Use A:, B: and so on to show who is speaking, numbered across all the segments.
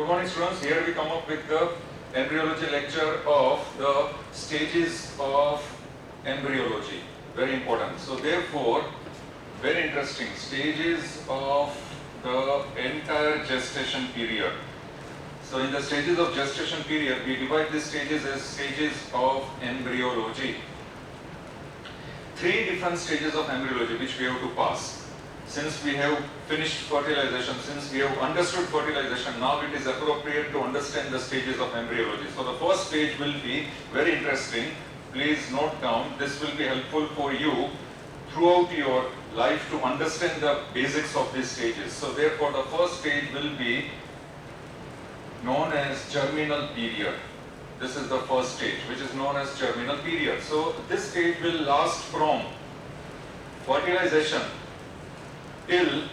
A: Good morning students, here we come up with the embryology lecture of the stages of embryology. Very important. So therefore, very interesting, stages of the entire gestation period. So in the stages of gestation period, we divide these stages as stages of embryology. 3 different stages of embryology which we have to pass. Since we have finished fertilization, since we have understood fertilization, now it is appropriate to understand the stages of embryology. So the first stage will be very interesting. Please note down, this will be helpful for you throughout your life to understand the basics of these stages. So therefore the first stage will be known as germinal period. This is the first stage, which is known as germinal period. So this stage will last from fertilization till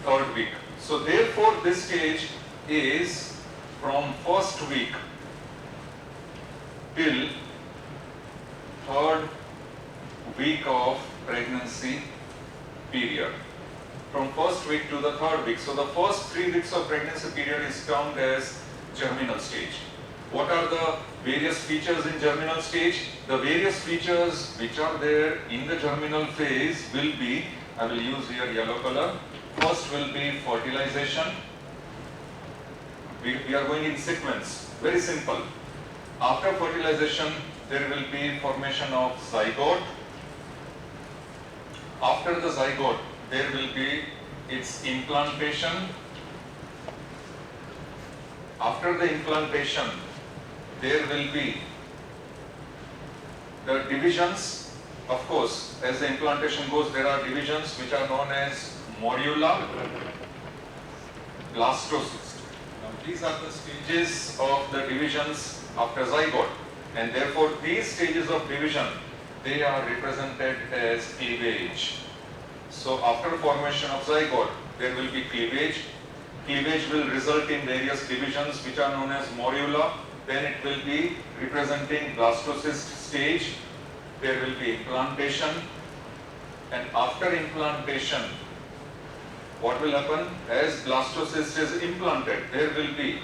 A: 3rd week. So therefore this stage is from 1st week till 3rd week of pregnancy period. From 1st week to the 3rd week. So the first 3 weeks of pregnancy period is termed as germinal stage. What are the various features in germinal stage? The various features which are there in the germinal phase will be, I will use here yellow color. First will be fertilization. We are going in sequence, very simple. After fertilization, there will be formation of zygote. After the zygote, there will be its implantation. After the implantation, there will be the divisions. Of course, as the implantation goes, there are divisions which are known as morula, blastocyst. Now, these are the stages of the divisions after zygote, and therefore these stages of division, they are represented as cleavage. So after formation of zygote, there will be cleavage. Cleavage will result in various divisions which are known as morula. Then it will be representing blastocyst stage. There will be implantation, and after implantation, what will happen? As blastocyst is implanted, there will be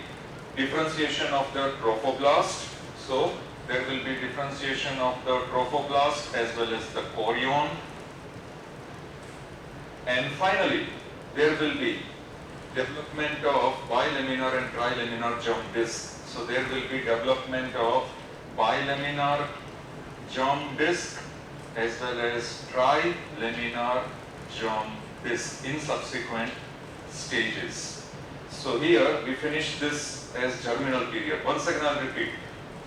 A: differentiation of the trophoblast. So there will be differentiation of the trophoblast as well as the chorion. And finally, there will be development of bilaminar and trilaminar germ disc. So there will be development of bilaminar germ disc as well as trilaminar germ disc in subsequent stages. So here we finish this as germinal period. Once again I will repeat.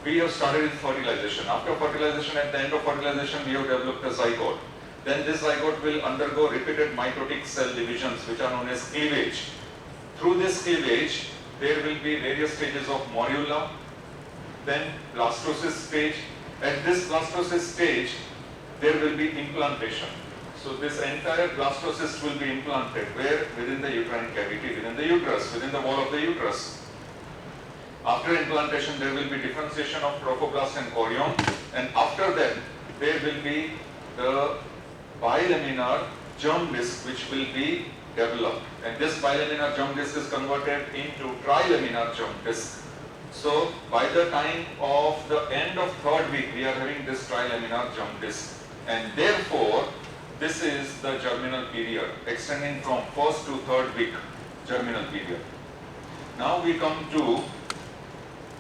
A: We have started with fertilization. After fertilization, at the end of fertilization, we have developed a zygote. Then this zygote will undergo repeated mitotic cell divisions which are known as cleavage. Through this cleavage, there will be various stages of morula, then blastocyst stage. At this blastocyst stage, there will be implantation. So this entire blastocyst will be implanted where? Within the uterine cavity, within the uterus, within the wall of the uterus. After implantation, there will be differentiation of trophoblast and chorion, and after that, there will be the bilaminar germ disc which will be developed, and this bilaminar germ disc is converted into trilaminar germ disc. So by the time of the end of 3rd week, we are having this trilaminar germ disc, and therefore this is the germinal period extending from 1st to 3rd week germinal period. Now we come to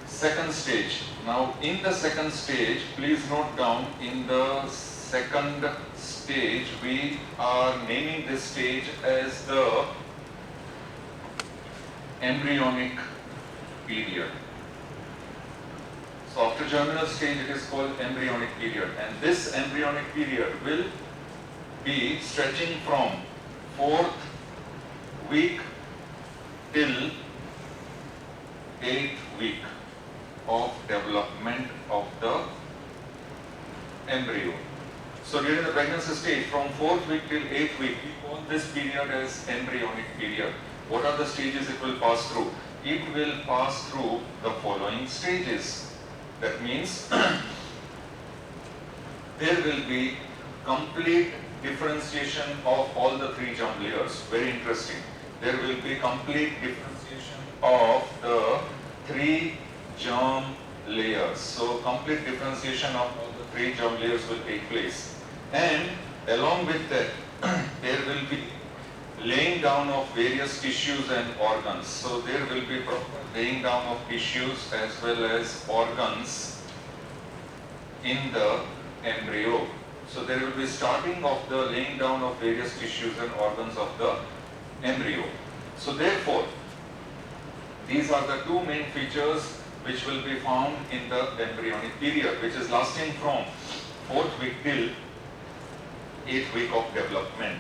A: second stage. Now in the second stage, please note down, in the second stage we are naming this stage as the embryonic period. So after germinal stage, it is called embryonic period, and this embryonic period will be stretching from 4th week till 8th week of development of the embryo. So during the pregnancy stage, from 4th week till 8th week, we call this period as embryonic period. What are the stages it will pass through? It will pass through the following stages. That means there will be complete differentiation of all the 3 germ layers. Very interesting. There will be complete differentiation of the 3 germ layers. So complete differentiation of all the 3 germ layers will take place. And along with that, there will be laying down of various tissues and organs. So there will be proper laying down of tissues as well as organs in the embryo. So there will be starting of the laying down of various tissues and organs of the embryo. So therefore, these are the 2 main features which will be found in the embryonic period, which is lasting from 4th week till 8th week of development.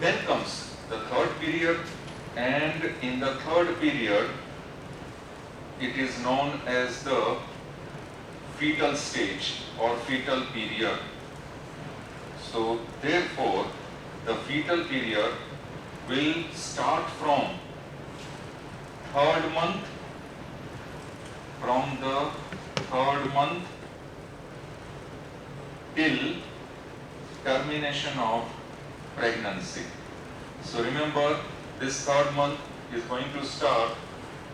A: Then comes the 3rd period, and in the 3rd period, it is known as the fetal stage or fetal period. So therefore, the fetal period will start from 3rd month, till termination of pregnancy. So remember, this 3rd month is going to start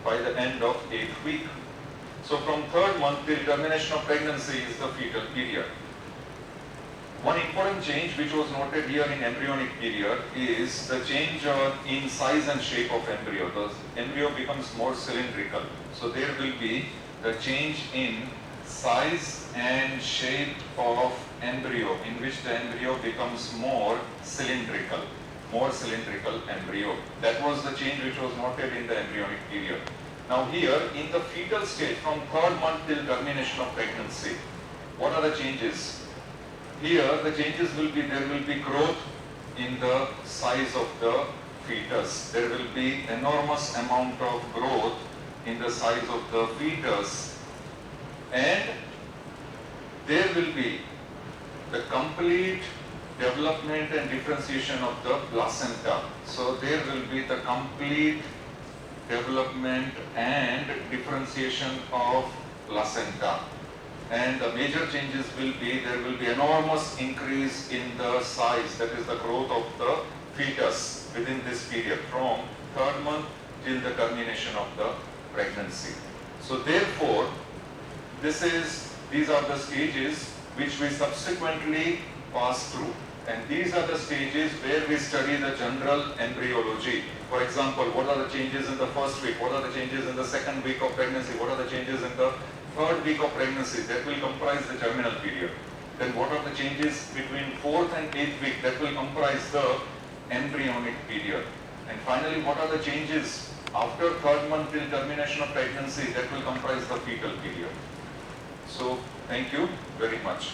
A: by the end of 8th week. So from 3rd month till termination of pregnancy is the fetal period. One important change which was noted here in embryonic period is the change in size and shape of embryo. The embryo becomes more cylindrical. So there will be the change in size and shape of embryo, in which the embryo becomes more cylindrical embryo. That was the change which was noted in the embryonic period. Now here in the fetal stage, from 3rd month till termination of pregnancy, what are the changes? Here the changes will be, there will be growth in the size of the fetus. There will be enormous amount of growth in the size of the fetus, and there will be the complete development and differentiation of the placenta. So there will be the complete development and differentiation of placenta. And the major changes will be, there will be enormous increase in the size, that is the growth of the fetus within this period from 3rd month till the termination of the pregnancy. So therefore, these are the stages which we subsequently pass through. And these are the stages where we study the general embryology. For example, what are the changes in the 1st week? What are the changes in the 2nd week of pregnancy? What are the changes in the 3rd week of pregnancy? That will comprise the germinal period. Then what are the changes between 4th and 8th week? That will comprise the embryonic period. And finally, what are the changes after 3rd month till termination of pregnancy? That will comprise the fetal period. So, thank you very much.